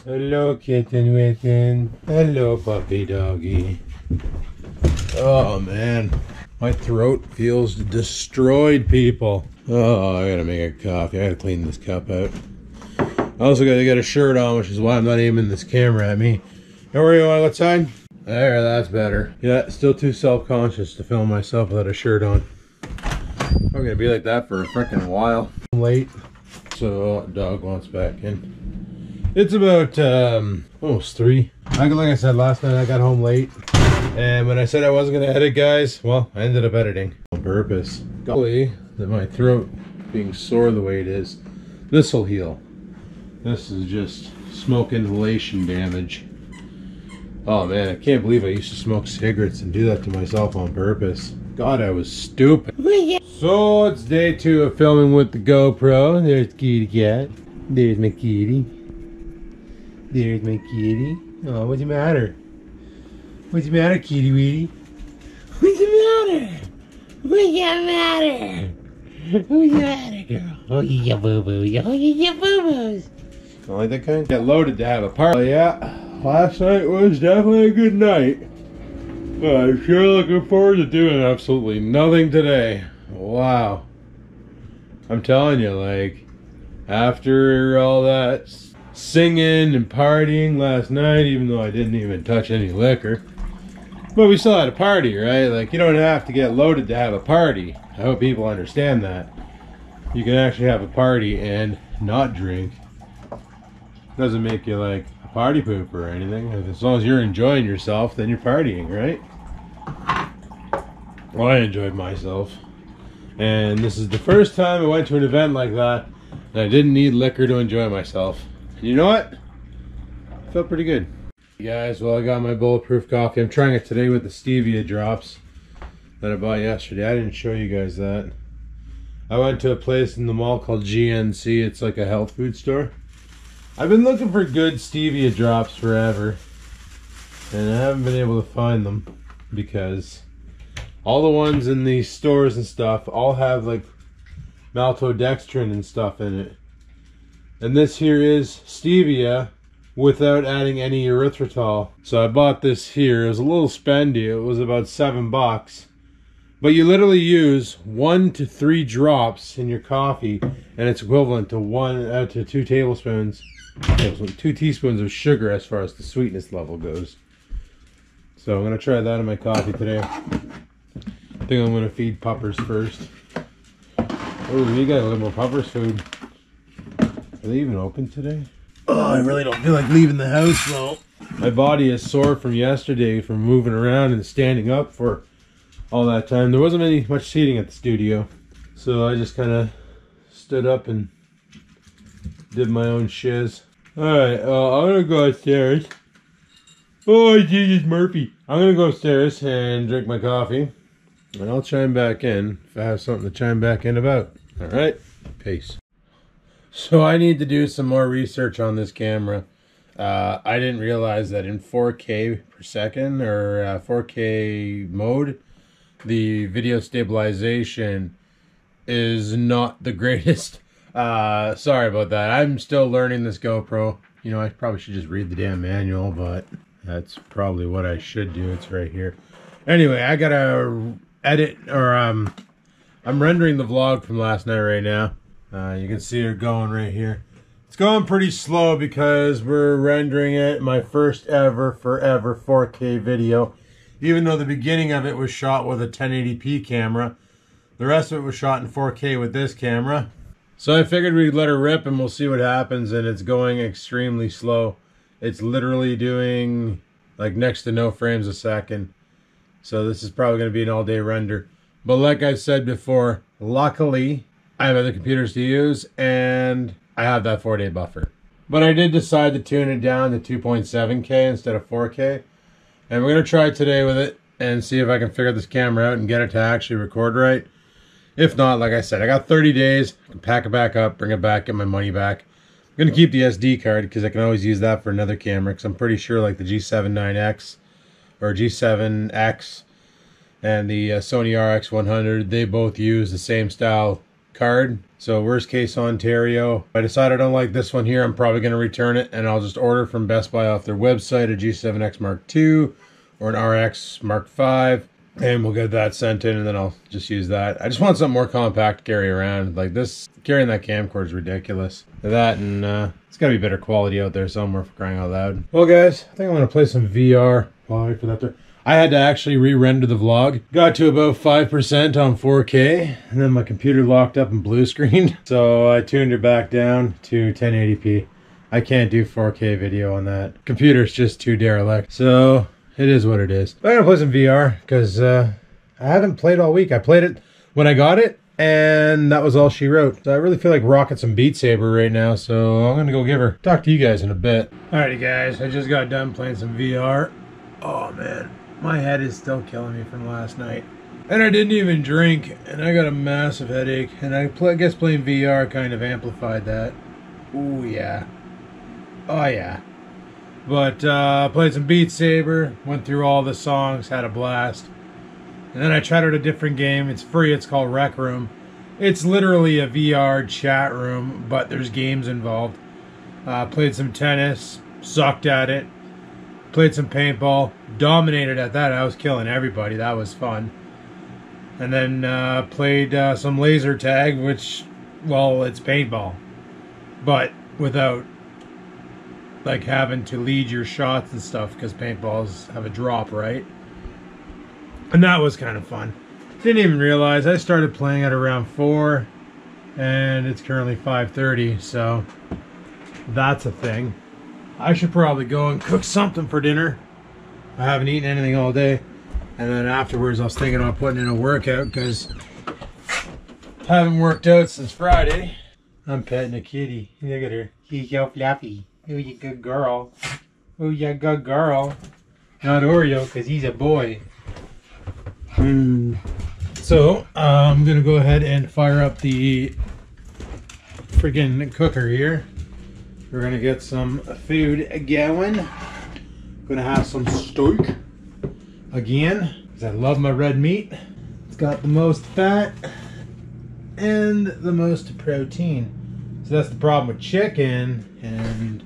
Hello, kitten witten. Hello, puppy doggy. Oh, man. My throat feels destroyed, people. Oh, I gotta make a coffee. I gotta clean this cup out. I also gotta get a shirt on, which is why I'm not aiming this camera at me. Don't worry, you want to go outside? There, that's better. Yeah, still too self-conscious to film myself without a shirt on. I'm gonna be like that for a freaking while. I'm late, so dog wants back in. It's about almost 3. Like I said last night, I got home late, and when I said I wasn't gonna edit, guys, well, I ended up editing on purpose. Golly, that my throat being sore the way it is, this will heal. This is just smoke inhalation damage. Oh man, I can't believe I used to smoke cigarettes and do that to myself on purpose. God, I was stupid. So it's day 2 of filming with the GoPro. There's kitty cat. There's my kitty. There's my kitty. Oh, what's the matter? What's the matter, kitty weedy? What's the matter? What's the matter? What's the matter, girl? Oh, you boo-boo. Oh, you boo-boos. Don't like that kind? Get loaded to have a party. Oh, yeah, last night was definitely a good night. I'm sure looking forward to doing absolutely nothing today. Wow. I'm telling you, like, after all that singing and partying last night, even though I didn't even touch any liquor, but we still had a party, right? Like, you don't have to get loaded to have a party. I hope people understand that. You can actually have a party and not drink. Doesn't make you like a party pooper or anything. As long as you're enjoying yourself, then you're partying, right? Well, I enjoyed myself. And this is the first time I went to an event like that and I didn't need liquor to enjoy myself. And you know what? I felt pretty good. Hey guys, well, I got my bulletproof coffee. I'm trying it today with the stevia drops that I bought yesterday. I didn't show you guys that. I went to a place in the mall called GNC. It's like a health food store. I've been looking for good stevia drops forever, and I haven't been able to find them because all the ones in these stores and stuff all have like maltodextrin and stuff in it. And this here is stevia without adding any erythritol. So I bought this here. It was a little spendy. It was about $7. But you literally use 1 to 3 drops in your coffee, and it's equivalent to 1 to 2 tablespoons. 2 teaspoons of sugar as far as the sweetness level goes. So I'm going to try that in my coffee today. I think I'm going to feed puppers first. Oh, we got a little more puppers food. Are they even open today? Oh, I really don't feel like leaving the house though. My body is sore from yesterday from moving around and standing up for all that time. There wasn't much seating at the studio, so I just kind of stood up and did my own shiz. Alright, I'm gonna go upstairs. Oh, Jesus Murphy. I'm gonna go upstairs and drink my coffee, and I'll chime back in if I have something to chime back in about. Alright, peace. So I need to do some more research on this camera. I didn't realize that in 4K per second, or 4K mode, the video stabilization is not the greatest. Sorry about that. I'm still learning this GoPro. You know, I probably should just read the damn manual, but that's probably what I should do. It's right here. Anyway, I gotta edit, or I'm rendering the vlog from last night right now. You can see it going right here. It's going pretty slow because we're rendering it, my first ever, forever 4K video. Even though the beginning of it was shot with a 1080p camera, the rest of it was shot in 4K with this camera. So I figured we'd let her rip and we'll see what happens, and it's going extremely slow. It's literally doing like next to no frames a second. So this is probably going to be an all-day render. But like I said before, luckily I have other computers to use and I have that 4-day buffer. But I did decide to tune it down to 2.7K instead of 4K. And we're going to try today with it and see if I can figure this camera out and get it to actually record right. If not, like I said, I got 30 days. I can pack it back up, bring it back, get my money back. I'm going to keep the SD card because I can always use that for another camera, because I'm pretty sure like the G7 9X or G7X and the Sony RX100, they both use the same style card. So worst case Ontario. If I decide I don't like this one here, I'm probably going to return it, and I'll just order from Best Buy off their website a G7X Mark II or an RX Mark V, and we'll get that sent in, and then I'll just use that. I just want something more compact to carry around. Like this, carrying that camcorder is ridiculous. That, and it's got to be better quality out there somewhere, for crying out loud. Well guys, I think I'm going to play some VR while I wait for that to... I had to actually re-render the vlog. Got to about 5% on 4K, and then my computer locked up and blue screened. So I tuned it back down to 1080p. I can't do 4K video on that. Computer's just too derelict. So it is what it is. But I'm gonna play some VR because I haven't played all week. I played it when I got it, and that was all she wrote. So I really feel like rocking some Beat Saber right now, so I'm gonna go give her. Talk to you guys in a bit. Alrighty guys, I just got done playing some VR. Oh man. My head is still killing me from last night. And I didn't even drink, and I got a massive headache. And I guess playing VR kind of amplified that. Ooh, yeah. Oh, yeah. But played some Beat Saber, went through all the songs, had a blast. And then I tried out a different game. It's free, it's called Rec Room. It's literally a VR chat room, but there's games involved. Played some tennis, sucked at it. Played some paintball, dominated at that. I was killing everybody. That was fun. And then played some laser tag, which, well, it's paintball, but without like having to lead your shots and stuff, because paintballs have a drop, right? And that was kind of fun. Didn't even realize I started playing at around 4, and it's currently 5:30, so that's a thing. I should probably go and cook something for dinner. I haven't eaten anything all day. And then afterwards I was thinking about putting in a workout because I haven't worked out since Friday. I'm petting a kitty. Look at her. She's so fluffy. Oh, you good girl. Oh, you good girl. Not Oreo because he's a boy. So I'm going to go ahead and fire up the freaking cooker here. We're gonna get some food going. Gonna have some steak again, because I love my red meat. It's got the most fat and the most protein. So that's the problem with chicken and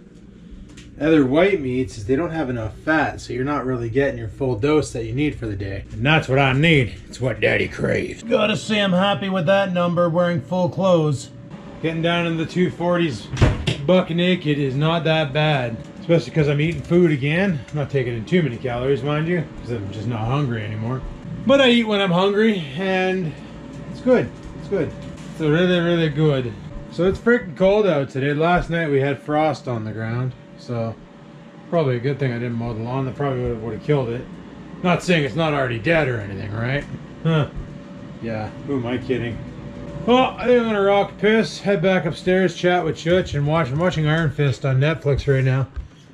other white meats, is they don't have enough fat, so you're not really getting your full dose that you need for the day. And that's what I need. It's what Daddy craves. Gotta say I'm happy with that number, wearing full clothes. Getting down in the 240s. Buck naked is not that bad, especially because I'm eating food again. I'm not taking in too many calories, mind you, because I'm just not hungry anymore. But I eat when I'm hungry, and it's good. It's good. It's really, really good. So it's freaking cold out today. Last night we had frost on the ground, so probably a good thing I didn't mow the lawn. That probably would have killed it. Not saying it's not already dead or anything, right? Huh. Yeah, who am I kidding? Well, I think I'm gonna rock a piss, head back upstairs, chat with Chutch, and I'm watching Iron Fist on Netflix right now.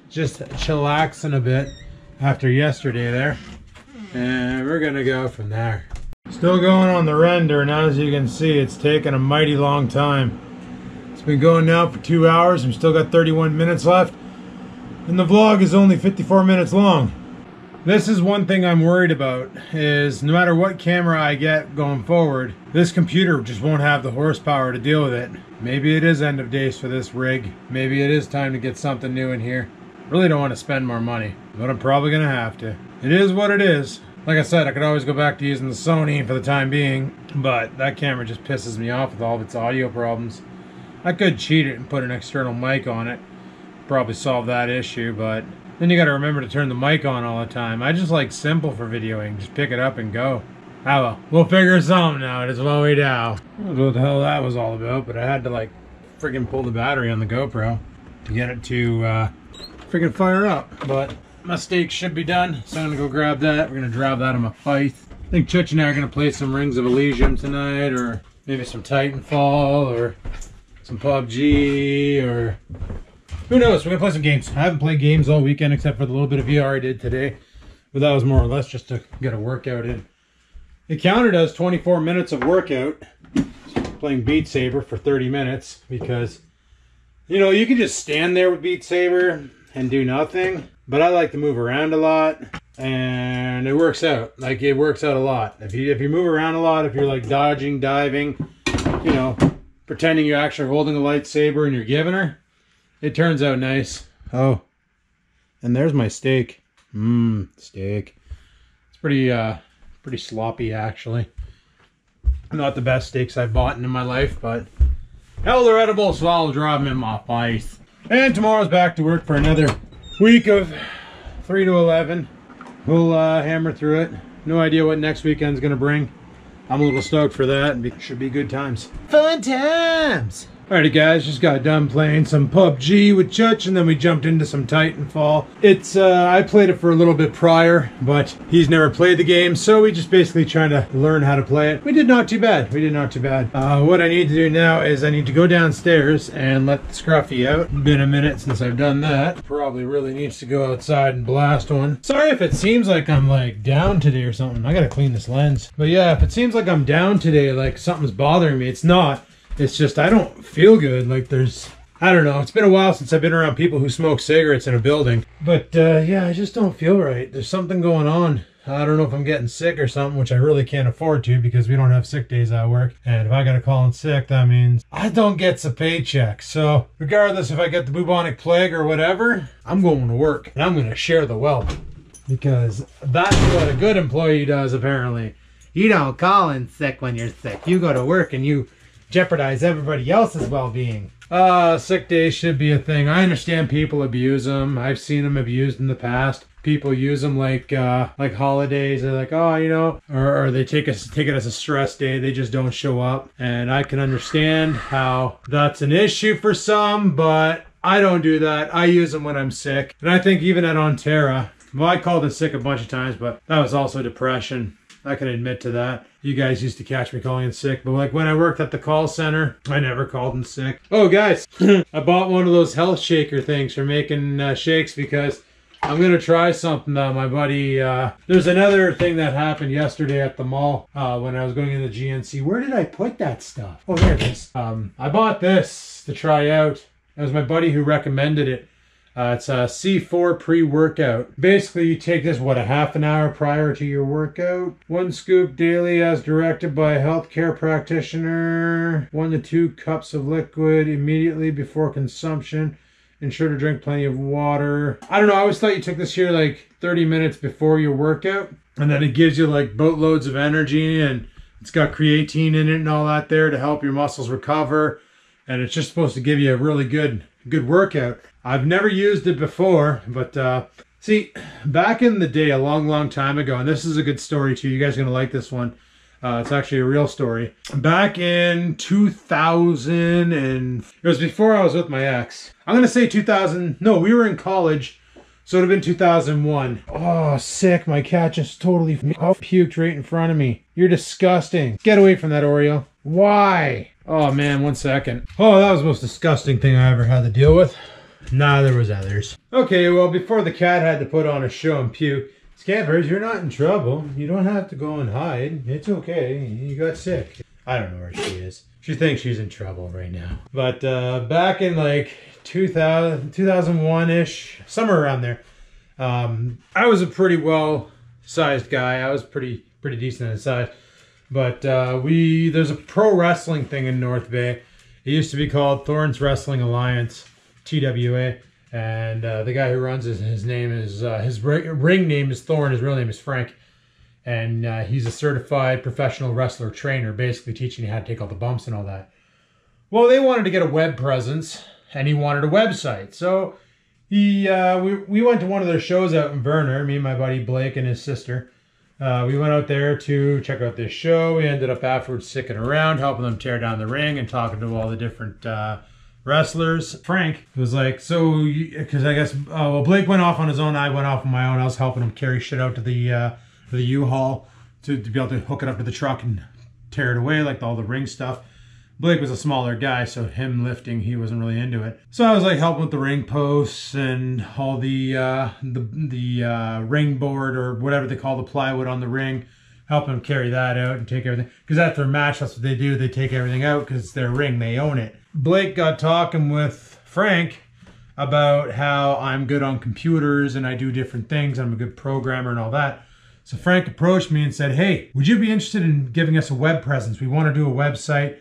Just chillaxing a bit after yesterday there. And we're gonna go from there. Still going on the render, and as you can see, it's taken a mighty long time. It's been going now for 2 hours, and still got 31 minutes left. And the vlog is only 54 minutes long. This is one thing I'm worried about, is no matter what camera I get going forward, this computer just won't have the horsepower to deal with it. Maybe it is end of days for this rig. Maybe it is time to get something new in here. Really don't want to spend more money, but I'm probably going to have to. It is what it is. Like I said, I could always go back to using the Sony for the time being, but that camera just pisses me off with all of its audio problems. I could cheat it and put an external mic on it. Probably solve that issue, but then you gotta remember to turn the mic on all the time. I just like simple for videoing. Just pick it up and go. Ah well, we'll figure something out as well we do. I don't know what the hell that was all about, but I had to like freaking pull the battery on the GoPro to get it to freaking fire up. But my steak should be done, so I'm gonna go grab that. We're gonna drive that on my Fife. I think Chutch and I are gonna play some Rings of Elysium tonight, or maybe some Titanfall, or some PUBG, or who knows. We're gonna play some games. I haven't played games all weekend except for the little bit of VR I did today, but that was more or less just to get a workout in. It counted as 24 minutes of workout, playing Beat Saber for 30 minutes, because you know, you can just stand there with Beat Saber and do nothing, but I like to move around a lot, and it works out. Like, it works out a lot. If you move around a lot, if you're like dodging, diving, you know, pretending you're actually holding a lightsaber and you're giving her, it turns out nice. Oh, and there's my steak. Steak. It's pretty sloppy, actually. Not the best steaks I've bought in my life, but hell, they're edible, so I'll draw them in my face. And tomorrow's back to work for another week of 3 to 11. We'll hammer through it. No idea what next weekend's gonna bring. I'm a little stoked for that, and it should be good times. Fun times! Alrighty guys, just got done playing some PUBG with Chutch, and then we jumped into some Titanfall. It's, I played it for a little bit prior, but he's never played the game, so we just basically trying to learn how to play it. We did not too bad. What I need to do now is I need to go downstairs and let Scruffy out. Been a minute since I've done that. Probably really needs to go outside and blast one. Sorry if it seems like I'm like down today or something. I gotta clean this lens. But yeah, if it seems like I'm down today, like something's bothering me, it's not. It's just I don't feel good. Like I don't know. It's been a while since I've been around people who smoke cigarettes in a building. But yeah, I just don't feel right. There's something going on. I don't know if I'm getting sick or something, which I really can't afford to because we don't have sick days at work. And if I got to call in sick, that means I don't get a paycheck. So regardless if I get the bubonic plague or whatever, I'm going to work. And I'm going to share the wealth. Because that's what a good employee does, apparently. You don't call in sick when you're sick. You go to work and you jeopardize everybody else's well-being. Sick days should be a thing. I understand people abuse them. I've seen them abused in the past. People use them like holidays. They're like, oh, you know, or they take it as a stress day. They just don't show up. And I can understand how that's an issue for some, but I don't do that. I use them when I'm sick. And I think even at Onterra, well, I called in sick a bunch of times, but that was also depression. I can admit to that. You guys used to catch me calling in sick, but like when I worked at the call center, I never called in sick. Oh guys, I bought one of those health shaker things for making shakes because I'm going to try something that my buddy, there's another thing that happened yesterday at the mall when I was going in the GNC. Where did I put that stuff? Oh, there it is. I bought this to try out. It was my buddy who recommended it. It's a C4 pre-workout. Basically, you take this, what, a half an hour prior to your workout. 1 scoop daily as directed by a healthcare practitioner. 1 to 2 cups of liquid immediately before consumption. Ensure to drink plenty of water. I don't know, I always thought you took this here like 30 minutes before your workout. And then it gives you like boatloads of energy, and it's got creatine in it and all that there to help your muscles recover. And it's just supposed to give you a really good workout. I've never used it before, but see, back in the day, a long time ago, and this is a good story too. You guys are going to like this one. It's actually a real story. Back in 2000, and it was before I was with my ex. I'm going to say 2000. No, we were in college, so it would have been 2001. Oh, sick. My cat just totally puked right in front of me. You're disgusting. Get away from that, Oreo. Why? Oh man, 1 second. Oh, that was the most disgusting thing I ever had to deal with. Nah, there was others. Okay, well, before the cat had to put on a show and puke, Scampers, you're not in trouble. You don't have to go and hide. It's okay. You got sick. I don't know where she is. She thinks she's in trouble right now. But back in like 2001-ish, somewhere around there, I was a pretty well-sized guy. I was pretty decent in size. But there's a pro wrestling thing in North Bay. It used to be called Thorns Wrestling Alliance, TWA. And the guy who runs his name is, his ring name is Thorn, his real name is Frank. And he's a certified professional wrestler trainer, basically teaching you how to take all the bumps and all that. Well, they wanted to get a web presence, and he wanted a website. So we went to one of their shows out in Verner, me and my buddy Blake and his sister. We went out there to check out this show. We ended up afterwards sticking around, helping them tear down the ring and talking to all the different wrestlers. Frank was like, so, because I guess, well, Blake went off on his own, I went off on my own. I was helping him carry shit out to the U-Haul to be able to hook it up to the truck and tear it away, like all the ring stuff. Blake was a smaller guy, so him lifting, he wasn't really into it. So I was like helping with the ring posts and all the ring board, or whatever they call the plywood on the ring, helping them carry that out and take everything. Because after a match, that's what they do. They take everything out because it's their ring. They own it. Blake got talking with Frank about how I'm good on computers and I do different things. I'm a good programmer and all that. So Frank approached me and said, hey, would you be interested in giving us a web presence? We want to do a website.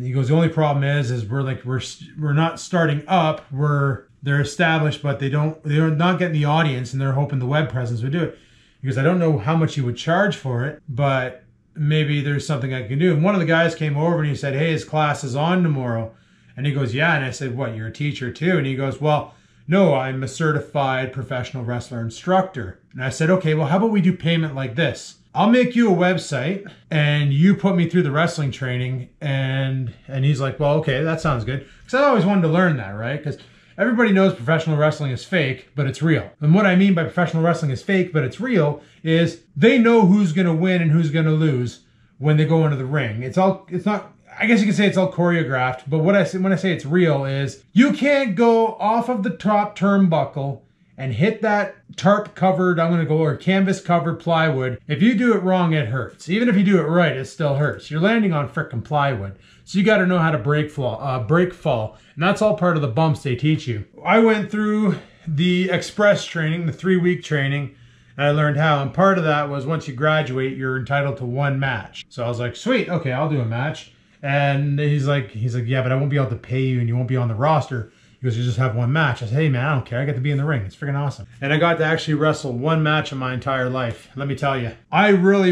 He goes, the only problem is we're not starting up. They're established, but they're not getting the audience, and they're hoping the web presence would do it. He goes, I don't know how much you would charge for it, but maybe there's something I can do. And one of the guys came over and he said, hey, his class is on tomorrow. And he goes, yeah. And I said, what, you're a teacher too? And he goes, well, no, I'm a certified professional wrestler instructor. And I said, okay, well, how about we do payment like this? I'll make you a website and you put me through the wrestling training. And he's like, well, okay, that sounds good. Because I always wanted to learn that, right? Because everybody knows professional wrestling is fake, but it's real. And what I mean by professional wrestling is fake, but it's real, is they know who's going to win and who's going to lose when they go into the ring. It's not, I guess you could say it's all choreographed, but when I say it's real is you can't go off of the top turnbuckle and hit that tarp covered, or canvas covered plywood. If you do it wrong, it hurts. Even if you do it right, it still hurts. You're landing on frickin' plywood. So you got to know how to break fall. And that's all part of the bumps they teach you. I went through the express training, the 3-week training, and I learned how. And part of that was once you graduate, you're entitled to 1 match. So I was like, sweet, okay, I'll do a match. And he's like, yeah, but I won't be able to pay you and you won't be on the roster. He goes, you just have 1 match. I said, hey man, I don't care. I get to be in the ring. It's freaking awesome. And I got to actually wrestle 1 match in my entire life. Let me tell you, I really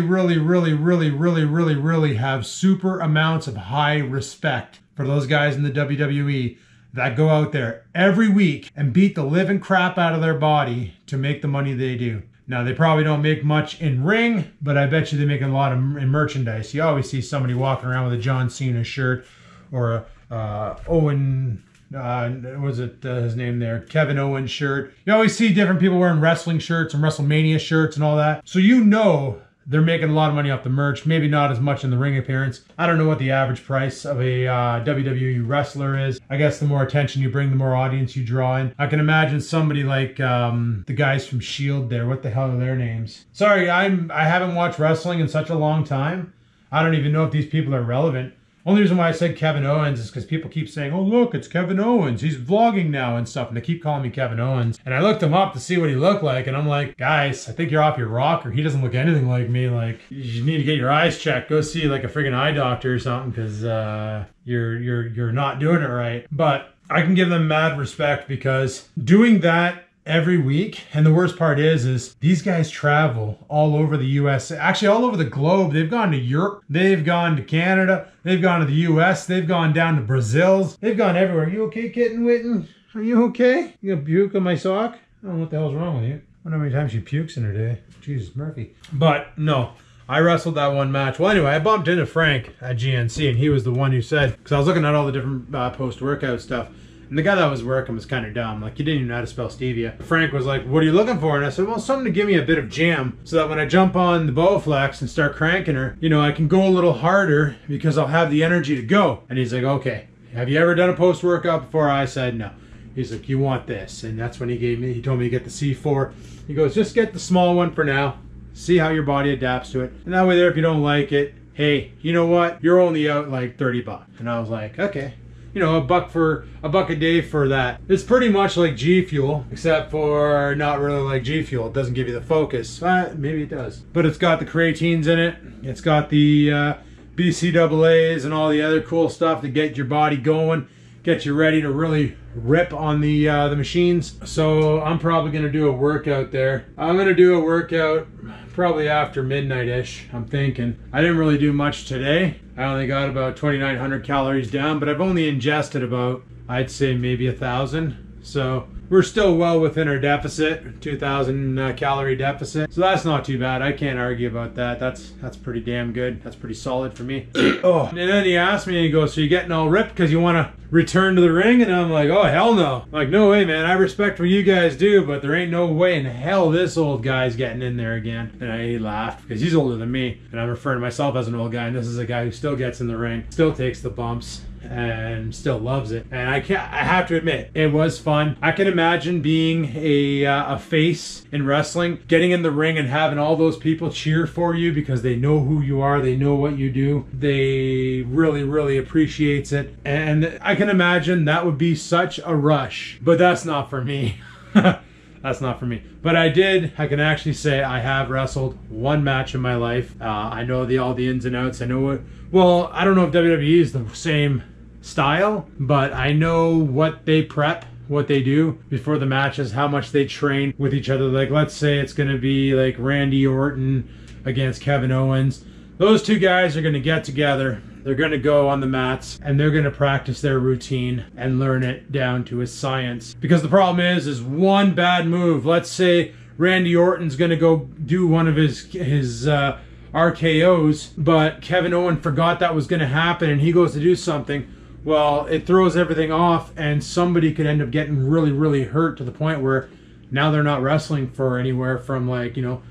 have super amounts of high respect for those guys in the WWE that go out there every week and beat the living crap out of their body to make the money they do. Now, they probably don't make much in ring, but I bet you they make a lot in merchandise. You always see somebody walking around with a John Cena shirt or Owen... was it his name there? Kevin Owens shirt. You always see different people wearing wrestling shirts and WrestleMania shirts and all that. So you know they're making a lot of money off the merch. Maybe not as much in the ring appearance. I don't know what the average price of a WWE wrestler is. I guess the more attention you bring, the more audience you draw in. I can imagine somebody like the guys from S.H.I.E.L.D. there. What the hell are their names? Sorry, I haven't watched wrestling in such a long time. I don't even know if these people are relevant. Only reason why I said Kevin Owens is because people keep saying, oh, look, it's Kevin Owens. He's vlogging now and stuff. And they keep calling me Kevin Owens. And I looked him up to see what he looked like. And I'm like, guys, I think you're off your rocker. He doesn't look anything like me. Like, you need to get your eyes checked. Go see like a friggin' eye doctor or something because you're not doing it right. But I can give them mad respect because doing that every week, and the worst part is these guys travel all over the US, actually all over the globe. They've gone to Europe, they've gone to Canada, they've gone to the US, they've gone down to Brazil, they've gone everywhere. You okay, Kitten Witten? Are you okay? You gonna puke on my sock? I don't know what the hell's wrong with you. I wonder how many times she pukes in her day. Jesus Murphy. But no, I wrestled that 1 match. Well, anyway, I bumped into Frank at GNC, and he was the one who said, because I was looking at all the different post-workout stuff, and the guy that was working was kind of dumb. Like, he didn't even know how to spell stevia. Frank was like, what are you looking for? And I said, well, something to give me a bit of jam so that when I jump on the Bowflex and start cranking her, you know, I can go a little harder because I'll have the energy to go. And he's like, okay, have you ever done a post-workout before? I said, no. He's like, you want this. And that's when he told me to get the C4. He goes, just get the small one for now. See how your body adapts to it. And that way there, if you don't like it, hey, you know what? You're only out like 30 bucks. And I was like, okay. You know, $1 a day for that. It's pretty much like G Fuel, except for not really like G Fuel. It doesn't give you the focus. Maybe it does. But it's got the creatines in it. It's got the BCAAs and all the other cool stuff to get your body going, get you ready to really rip on the machines. So I'm probably gonna do a workout there. I'm gonna do a workout probably after midnight-ish, I'm thinking. I didn't really do much today. I only got about 2,900 calories down, but I've only ingested about, I'd say maybe 1,000. So we're still well within our deficit, 2,000 calorie deficit. So that's not too bad. I can't argue about that. That's pretty damn good. That's pretty solid for me. Oh, and then he asked me, and he goes, so you're getting all ripped because you want to return to the ring? And I'm like, oh, hell no. I'm like, no way, man. I respect what you guys do, but there ain't no way in hell this old guy's getting in there again. And he laughed because he's older than me. And I'm referring to myself as an old guy, and this is a guy who still gets in the ring, still takes the bumps, and still loves it. And I have to admit, it was fun. I can imagine being a face in wrestling, getting in the ring and having all those people cheer for you because they know who you are, they know what you do, they really appreciates it. And I can imagine that would be such a rush, but that's not for me. That's not for me. But I can actually say I have wrestled one match in my life. I know all the ins and outs. I know what, well, I don't know if WWE is the same style, but I know what they prep, what they do before the matches, how much they train with each other. Like, let's say it's going to be like Randy Orton against Kevin Owens. Those two guys are going to get together. They're going to go on the mats and they're going to practice their routine and learn it down to a science. Because the problem is one bad move. Let's say Randy Orton's going to go do one of his RKOs, but Kevin Owens forgot that was going to happen and he goes to do something. Well, it throws everything off and somebody could end up getting really, really hurt to the point where now they're not wrestling for anywhere from, like, you know,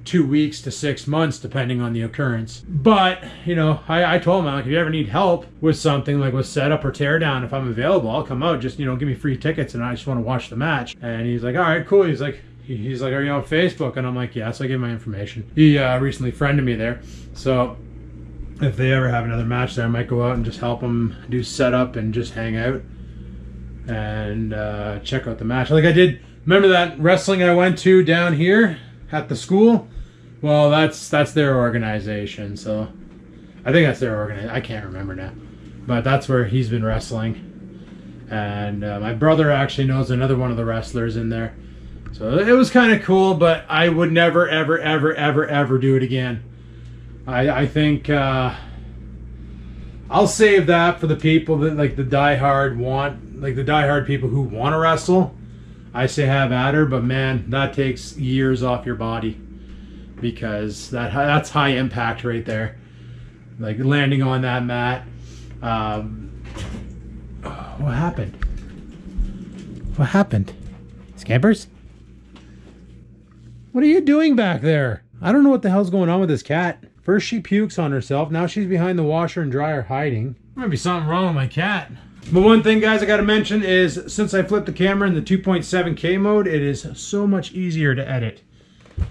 2 weeks to 6 months, depending on the occurrence. But, you know, I told him, like, if you ever need help with something, like with setup or teardown, if I'm available, I'll come out. Just, you know, give me free tickets and I just want to watch the match. And he's like, all right, cool. He's like, are you on Facebook? And I'm like, yeah. So I gave him my information. He recently friended me there. So if they ever have another match there, I might go out and just help them do setup and just hang out and check out the match. Like I did, remember that wrestling I went to down here at the school? Well, that's their organization, so I think that's their organization. I can't remember now, but that's where he's been wrestling. And my brother actually knows another one of the wrestlers in there, so it was kind of cool. But I would never, ever, ever, ever, ever do it again. I think I'll save that for the people that, like, the diehard people who want to wrestle. I say have at her, but man, that takes years off your body. Because that's high impact right there, like landing on that mat. What happened? What happened? Scampers? What are you doing back there? I don't know what the hell's going on with this cat. First she pukes on herself, now she's behind the washer and dryer hiding. There might be something wrong with my cat. But one thing, guys, I gotta mention is since I flipped the camera in the 2.7K mode, it is so much easier to edit.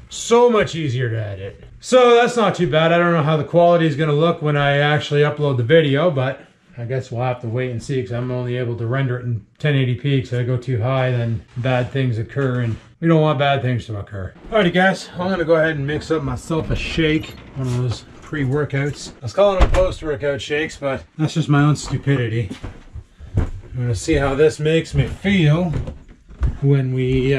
So much easier to edit. So that's not too bad. I don't know how the quality is going to look when I actually upload the video, but I guess we'll have to wait and see because I'm only able to render it in 1080p because if I go too high, then bad things occur and we don't want bad things to occur. Alrighty, guys, I'm going to go ahead and mix up myself a shake, one of those pre-workouts. I was calling them post-workout shakes, but that's just my own stupidity. I'm going to see how this makes me feel when we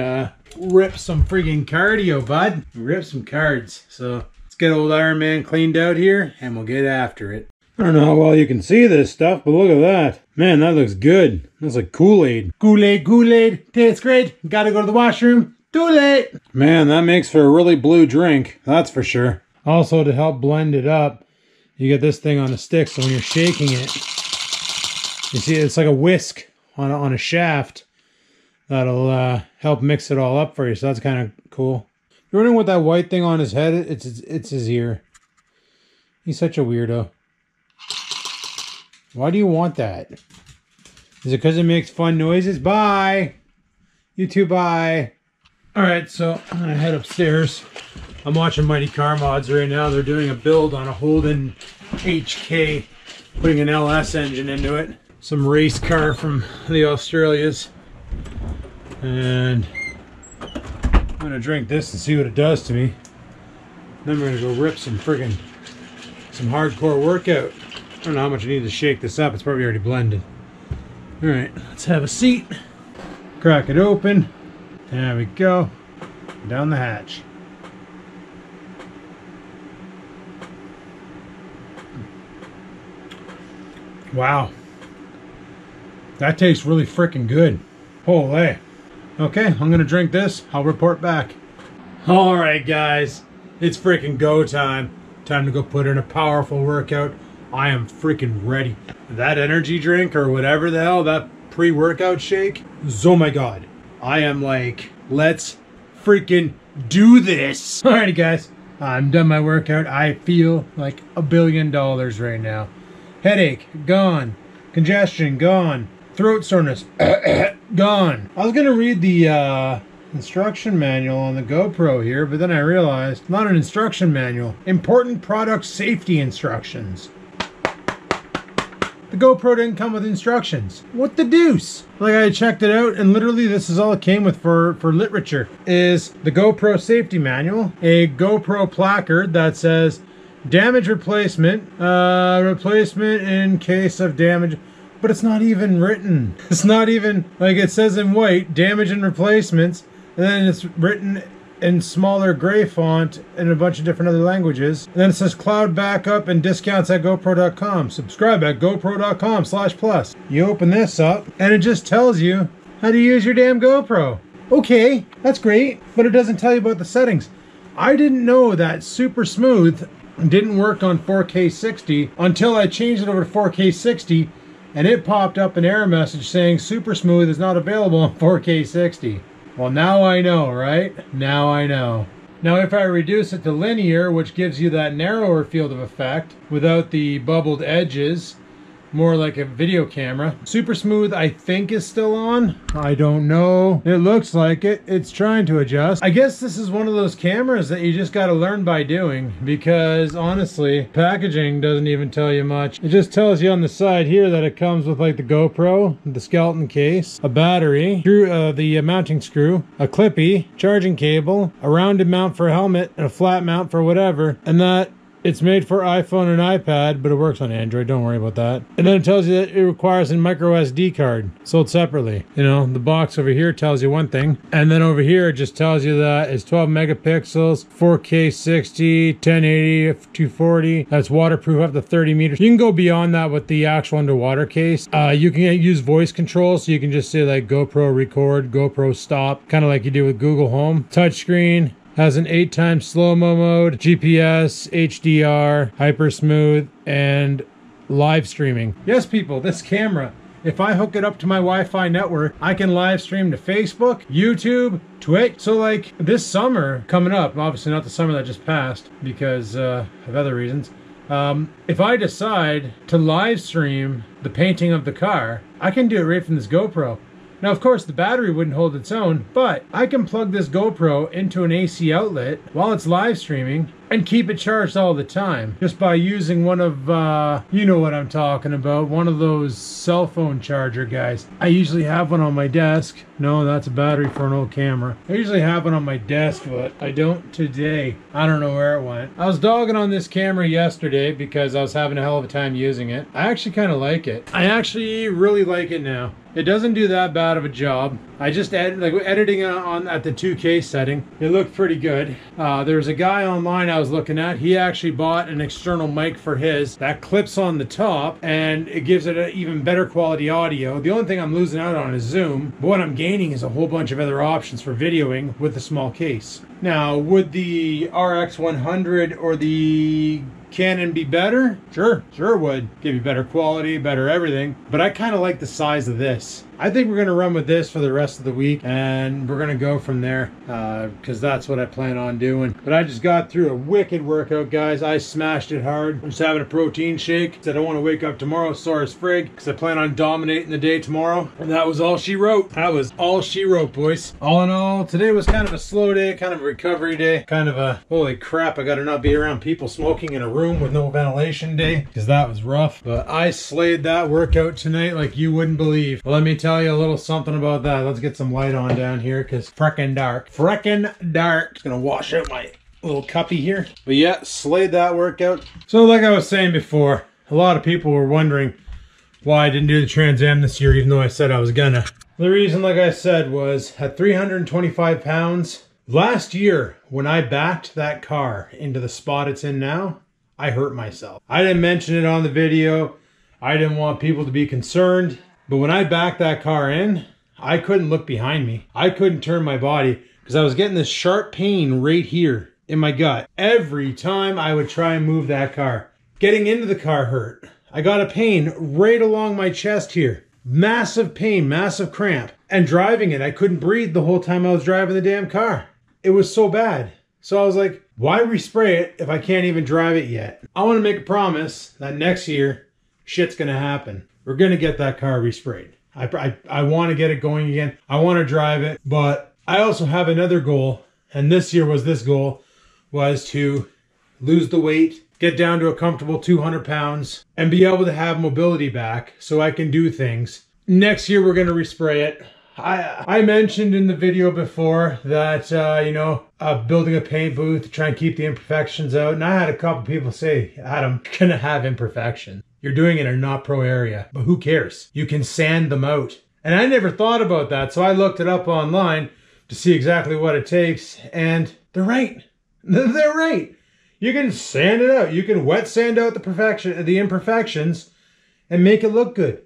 rip some friggin' cardio, bud. Rip some cards. So let's get old Iron Man cleaned out here and we'll get after it. I don't know how well you can see this stuff, but look at that. Man, that looks good. That's like Kool-Aid. Kool-Aid. Tastes great. Gotta go to the washroom. Too late. Man, that makes for a really blue drink. That's for sure. Also, to help blend it up, you get this thing on a stick, so when you're shaking it, you see it's like a whisk on a shaft. That'll help mix it all up for you, so that's kind of cool. You're wondering what that white thing on his head is? It's his ear. He's such a weirdo. Why do you want that? Is it because it makes fun noises? Bye! You too, bye! Alright, so I'm gonna head upstairs. I'm watching Mighty Car Mods right now. They're doing a build on a Holden HK, putting an LS engine into it. Some race car from the Australias. And I'm gonna drink this and see what it does to me. Then we're gonna go rip some hardcore workout. I don't know how much I need to shake this up. It's probably already blended. All right, let's have a seat. Crack it open. There we go. Down the hatch. Wow. That tastes really freaking good. Holy. Okay, I'm gonna drink this. I'll report back. All right, guys, it's freaking go time. Time to go put in a powerful workout. I am freaking ready. That energy drink or whatever the hell, that pre-workout shake, oh my God. I am like, let's freaking do this. Alrighty, guys, I'm done my workout. I feel like $1 billion right now. Headache, gone. Congestion, gone. Throat soreness, gone. I was gonna read the instruction manual on the GoPro here, but then I realized, not an instruction manual, important product safety instructions. The GoPro didn't come with instructions. What the deuce? Like, I checked it out, and literally this is all it came with for literature. Is the GoPro safety manual, a GoPro placard that says damage replacement, replacement in case of damage. But it's not even written. It's not even, like, it says in white, damage and replacements, and then it's written in smaller gray font in a bunch of different other languages. And then it says cloud backup and discounts at GoPro.com. Subscribe at GoPro.com/plus. You open this up and it just tells you how to use your damn GoPro. Okay, that's great, but it doesn't tell you about the settings. I didn't know that super smooth didn't work on 4K 60 until I changed it over to 4K 60 and it popped up an error message saying super smooth is not available on 4K 60. Well, now I know, right? Now I know. Now if I reduce it to linear, which gives you that narrower field of effect without the bubbled edges, more like a video camera. Super smooth, I think, is still on. I don't know. It looks like it. It's trying to adjust. I guess this is one of those cameras that you just got to learn by doing, because honestly, packaging doesn't even tell you much. It just tells you on the side here that it comes with like the GoPro, the skeleton case, a battery, the mounting screw, a clippy, charging cable, a rounded mount for a helmet, and a flat mount for whatever, and that it's made for iPhone and iPad, but it works on Android, don't worry about that. And then it tells you that it requires a micro SD card, sold separately. You know, the box over here tells you one thing, and then over here it just tells you that it's 12 megapixels, 4K 60, 1080, 240. That's waterproof up to 30 meters. You can go beyond that with the actual underwater case. You can use voice control, so you can just say like GoPro record, GoPro stop, kind of like you do with Google Home. Touchscreen. Has an 8x slow-mo mode, GPS, HDR, hyper smooth, and live streaming. Yes, people, this camera, if I hook it up to my Wi-Fi network, I can live stream to Facebook, YouTube, Twitch. So like this summer coming up, obviously not the summer that just passed because of other reasons. If I decide to live stream the painting of the car, I can do it right from this GoPro. Now, of course, the battery wouldn't hold its own, but I can plug this GoPro into an AC outlet while it's live streaming and keep it charged all the time just by using one of, you know what I'm talking about, one of those cell phone charger guys. I usually have one on my desk. No, that's a battery for an old camera. I usually have one on my desk, but I don't today. I don't know where it went. I was dogging on this camera yesterday because I was having a hell of a time using it. I actually kind of like it. I actually really like it now. It doesn't do that bad of a job. I just editing it on at the 2K setting. It looked pretty good. There's a guy online I was looking at. He actually bought an external mic for his that clips on the top, and it gives it an even better quality audio. The only thing I'm losing out on is zoom, but what I'm gaining is a whole bunch of other options for videoing with a small case. Now, would the RX 100 or the Canon be better? Sure would. Give you better quality, better everything. But I kind of like the size of this. I think we're going to run with this for the rest of the week, and we're going to go from there because that's what I plan on doing. But I just got through a wicked workout, guys. I smashed it hard. I'm just having a protein shake. I don't want to wake up tomorrow sore as frig because I plan on dominating the day tomorrow. And that was all she wrote. That was all she wrote, boys. All in all, today was kind of a slow day, kind of a recovery day, kind of a holy crap, I got to not be around people smoking in a room with no ventilation day because that was rough. But I slayed that workout tonight like you wouldn't believe. Well, let me tell you a little something about that. Let's get some light on down here because frickin' dark. Frickin' dark. Just gonna wash out my little cuppy here. But yeah, slayed that workout. So like I was saying before, a lot of people were wondering why I didn't do the Trans Am this year, even though I said I was gonna. The reason, like I said, was at 325 pounds, last year when I backed that car into the spot it's in now, I hurt myself. I didn't mention it on the video. I didn't want people to be concerned. But when I backed that car in, I couldn't look behind me. I couldn't turn my body because I was getting this sharp pain right here in my gut. Every time I would try and move that car. Getting into the car hurt. I got a pain right along my chest here. Massive pain, massive cramp. And driving it, I couldn't breathe the whole time I was driving the damn car. It was so bad. So I was like, why respray it if I can't even drive it yet? I want to make a promise that next year, shit's going to happen. We're going to get that car resprayed. I want to get it going again. I want to drive it. But I also have another goal. And this year was this goal. Was to lose the weight, get down to a comfortable 200 pounds, and be able to have mobility back so I can do things. Next year, we're going to respray it. I mentioned in the video before that, building a paint booth to try and keep the imperfections out. And I had a couple people say, Adam, you're going to have imperfections. You're doing it in a not pro area, but who cares? You can sand them out. And I never thought about that. So I looked it up online to see exactly what it takes. And they're right. They're right. You can sand it out. You can wet sand out the imperfections and make it look good.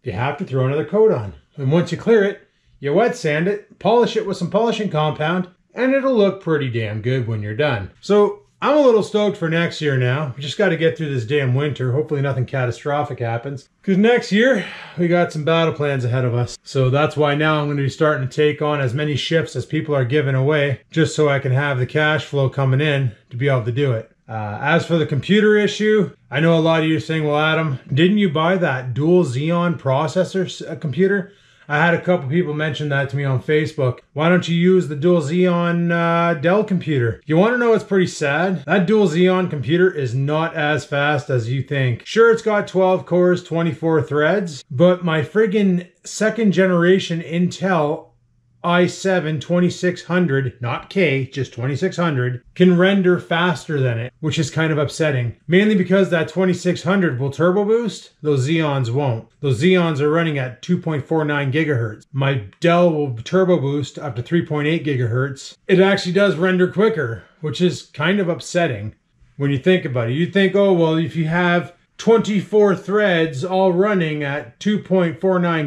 You have to throw another coat on. And once you clear it, you wet sand it, polish it with some polishing compound, and it'll look pretty damn good when you're done. So I'm a little stoked for next year now. We just got to get through this damn winter. Hopefully nothing catastrophic happens. Because next year, we got some battle plans ahead of us. So that's why now I'm going to be starting to take on as many shifts as people are giving away, just so I can have the cash flow coming in to be able to do it. As for the computer issue, I know a lot of you are saying, well, Adam, didn't you buy that dual Xeon processor computer? I had a couple people mention that to me on Facebook. Why don't you use the dual Xeon Dell computer? You want to know what's pretty sad? That dual Xeon computer is not as fast as you think. Sure, it's got 12 cores, 24 threads, but my friggin' second generation Intel i7 2600, not K, just 2600, can render faster than it, which is kind of upsetting. Mainly because that 2600 will turbo boost, those Xeons won't. Those Xeons are running at 2.49 gigahertz. My Dell will turbo boost up to 3.8 gigahertz. It actually does render quicker, which is kind of upsetting when you think about it. You'd think, oh, well, if you have 24 threads all running at 2.49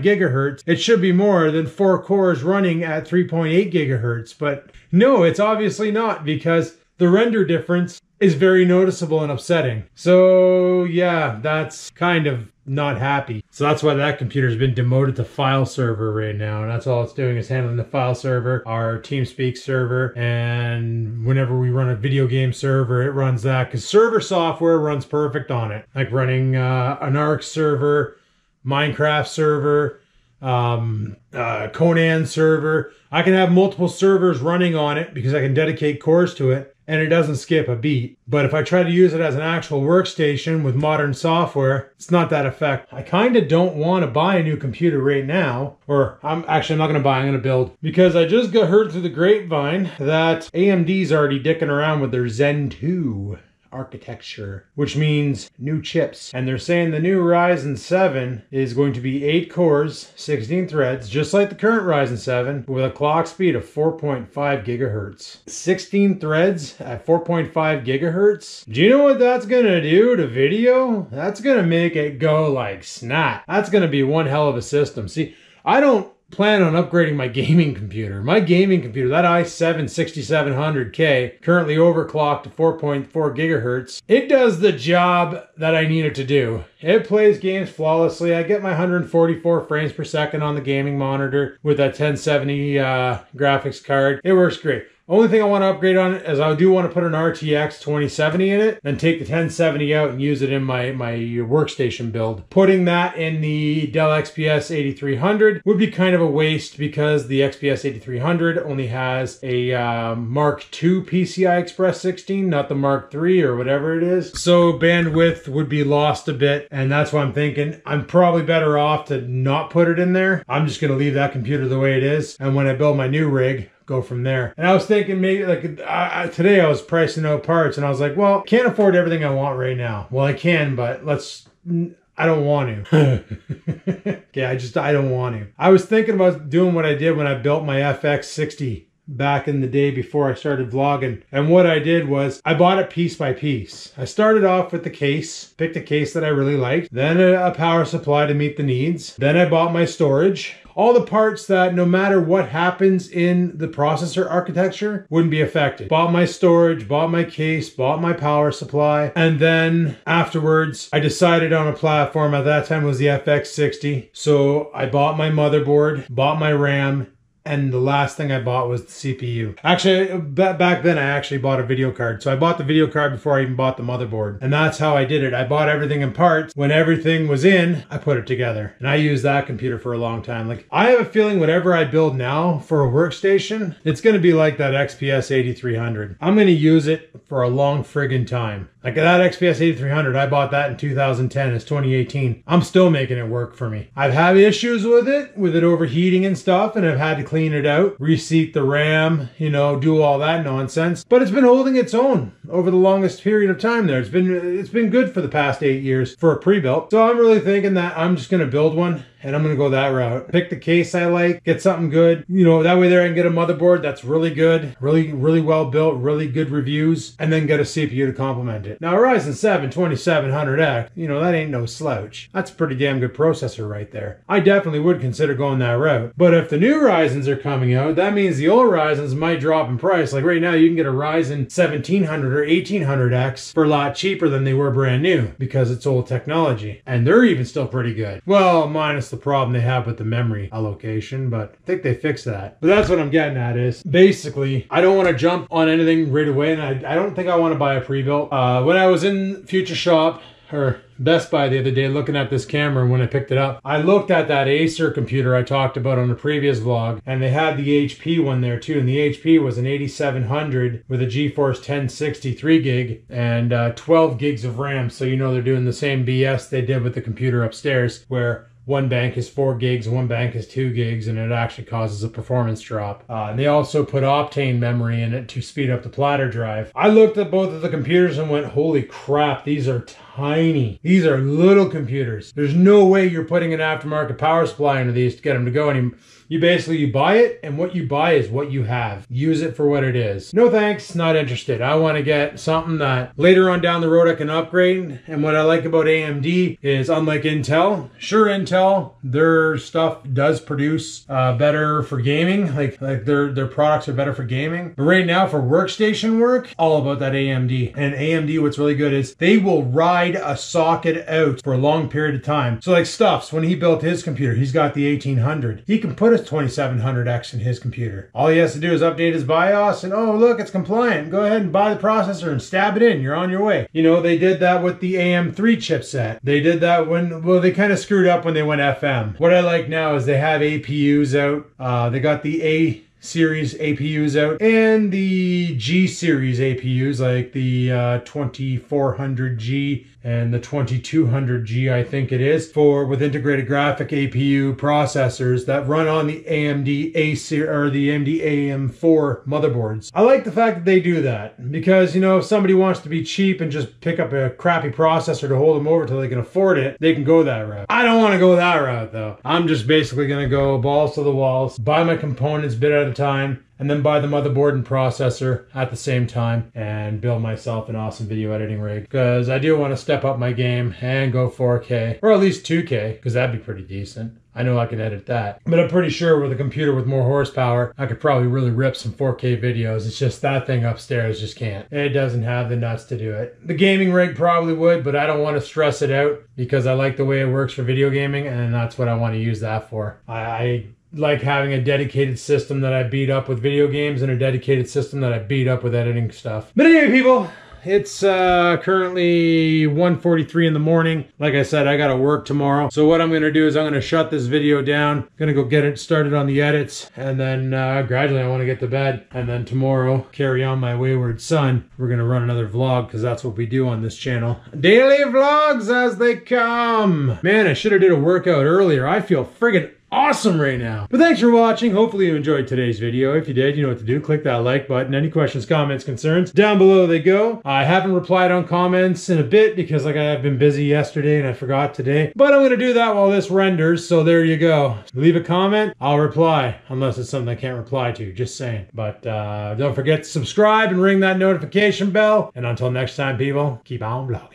gigahertz, it should be more than 4 cores running at 3.8 gigahertz. But no, it's obviously not, because the render difference is very noticeable and upsetting. So yeah, that's kind of not happy. So that's why that computer's been demoted to file server right now. And that's all it's doing, is handling the file server, our TeamSpeak server. And whenever we run a video game server, it runs that, because server software runs perfect on it. Like running an ARC server, Minecraft server, Conan server. I can have multiple servers running on it because I can dedicate cores to it, and it doesn't skip a beat. But if I try to use it as an actual workstation with modern software, it's not that effective. I kind of don't want to buy a new computer right now, or I'm not going to buy, I'm going to build, because I just got heard through the grapevine that AMD's already dicking around with their Zen 2 architecture, which means new chips. And they're saying the new Ryzen 7 is going to be 8 cores, 16 threads, just like the current Ryzen 7, with a clock speed of 4.5 gigahertz. 16 threads at 4.5 gigahertz. Do you know what that's gonna do to video? That's gonna make it go like snot. That's gonna be one hell of a system. See, I don't plan on upgrading my gaming computer. My gaming computer, that i7 6700K, currently overclocked to 4.4 gigahertz, it does the job that I need it to do. It plays games flawlessly. I get my 144 frames per second on the gaming monitor with that 1070 graphics card. It works great. Only thing I want to upgrade on it is I do want to put an RTX 2070 in it, then take the 1070 out and use it in my workstation build. Putting that in the Dell XPS 8300 would be kind of a waste, because the XPS 8300 only has a Mark II PCI Express 16, not the Mark III or whatever it is. So bandwidth would be lost a bit, and that's why I'm thinking I'm probably better off to not put it in there. I'm just going to leave that computer the way it is, and when I build my new rig, go from there. And I was thinking maybe like today I was pricing out parts, and I was like, well, can't afford everything I want right now. Well, I can, but I don't want to. Yeah, I don't want to. I was thinking about doing what I did when I built my FX60 back in the day before I started vlogging. And what I did was I bought it piece by piece. I started off with the case, picked a case that I really liked, then a power supply to meet the needs. Then I bought my storage. All the parts that no matter what happens in the processor architecture wouldn't be affected. Bought my storage, bought my case, bought my power supply, and then afterwards I decided on a platform. At that time it was the FX60. So I bought my motherboard, bought my RAM, and the last thing I bought was the CPU. Actually, back then I actually bought a video card. So I bought the video card before I even bought the motherboard. And that's how I did it. I bought everything in parts. When everything was in, I put it together. And I used that computer for a long time. Like, I have a feeling whatever I build now for a workstation, it's going to be like that XPS 8300. I'm going to use it for a long friggin' time. Like that XPS 8300, I bought that in 2010. It's 2018. I'm still making it work for me. I've had issues with it overheating and stuff, and I've had to clean it out, reseat the RAM, you know, do all that nonsense. But it's been holding its own over the longest period of time there. It's been good for the past 8 years for a pre-built. So I'm really thinking that I'm just going to build one, and I'm going to go that route. Pick the case I like, get something good. You know, that way there I can get a motherboard that's really good, really well built, really good reviews, and then get a CPU to complement it. Now, Ryzen 7 2700X, you know, that ain't no slouch. That's a pretty damn good processor right there. I definitely would consider going that route. But if the new Ryzens are coming out, that means the old Ryzens might drop in price. Like right now, you can get a Ryzen 1700 or 1800X for a lot cheaper than they were brand new because it's old technology. And they're even still pretty good. Well, minus the problem they have with the memory allocation, but I think they fixed that. But that's what I'm getting at is basically, I don't want to jump on anything right away, and I don't think I want to buy a pre-built. When I was in Future Shop, or Best Buy the other day looking at this camera, and when I picked it up, I looked at that Acer computer I talked about on a previous vlog, and they had the HP one there too, and the HP was an 8700 with a GeForce 1060 3 gig and 12 gigs of RAM, so you know they're doing the same BS they did with the computer upstairs, where one bank is 4 gigs and one bank is 2 gigs, and it actually causes a performance drop. And they also put Optane memory in it to speed up the platter drive. I looked at both of the computers and went, holy crap, these are tiny. These are little computers. There's no way you're putting an aftermarket power supply into these to get them to go anymore. You buy it, and what you buy is what you have. Use it for what it is. No thanks, not interested. I want to get something that later on down the road I can upgrade. And what I like about AMD is, unlike Intel, sure, Intel, their stuff does produce better for gaming. Like their products are better for gaming. But right now for workstation work, all about that AMD. And AMD, what's really good is they will ride a socket out for a long period of time. So like Stuffs, when he built his computer, he's got the 1800. He can put a 2700X in his computer. All he has to do is update his BIOS and, oh, look, it's compliant. Go ahead and buy the processor and stab it in. You're on your way. You know, they did that with the AM3 chipset. They did that when, well, they kind of screwed up when they went FM. What I like now is they have APUs out. They got the A series APUs out and the G series APUs, like the 2400G and the 2200G, I think it is, with integrated graphic APU processors that run on the AMD A series or the AMD AM4 motherboards. I like the fact that they do that because, you know, if somebody wants to be cheap and just pick up a crappy processor to hold them over till they can afford it, they can go that route. I don't want to go that route though. I'm just basically going to go balls to the walls, buy my components bit at a time, and then buy the motherboard and processor at the same time and build myself an awesome video editing rig. Because I do want to step up my game and go 4K, or at least 2K, because that'd be pretty decent. I know I can edit that. But I'm pretty sure with a computer with more horsepower, I could probably really rip some 4K videos. It's just that thing upstairs just can't. It doesn't have the nuts to do it. The gaming rig probably would, but I don't want to stress it out because I like the way it works for video gaming, and that's what I want to use that for. I like having a dedicated system that I beat up with video games and a dedicated system that I beat up with editing stuff. But anyway, people, it's currently 1:43 in the morning. Like I said, I gotta work tomorrow. So what I'm gonna do is I'm gonna shut this video down. Gonna go get it started on the edits, and then gradually I wanna get to bed. And then tomorrow, carry on my wayward son. We're gonna run another vlog because that's what we do on this channel. Daily vlogs as they come. Man, I should have did a workout earlier. I feel friggin' awesome right now. But thanks for watching. Hopefully you enjoyed today's video. If you did, you know what to do. Click that like button. Any questions, comments, concerns, down below they go. I haven't replied on comments in a bit because like I have been busy yesterday and I forgot today. But I'm going to do that while this renders. So there you go. Leave a comment. I'll reply. Unless it's something I can't reply to. Just saying. But don't forget to subscribe and ring that notification bell. And until next time, people, keep on vlogging.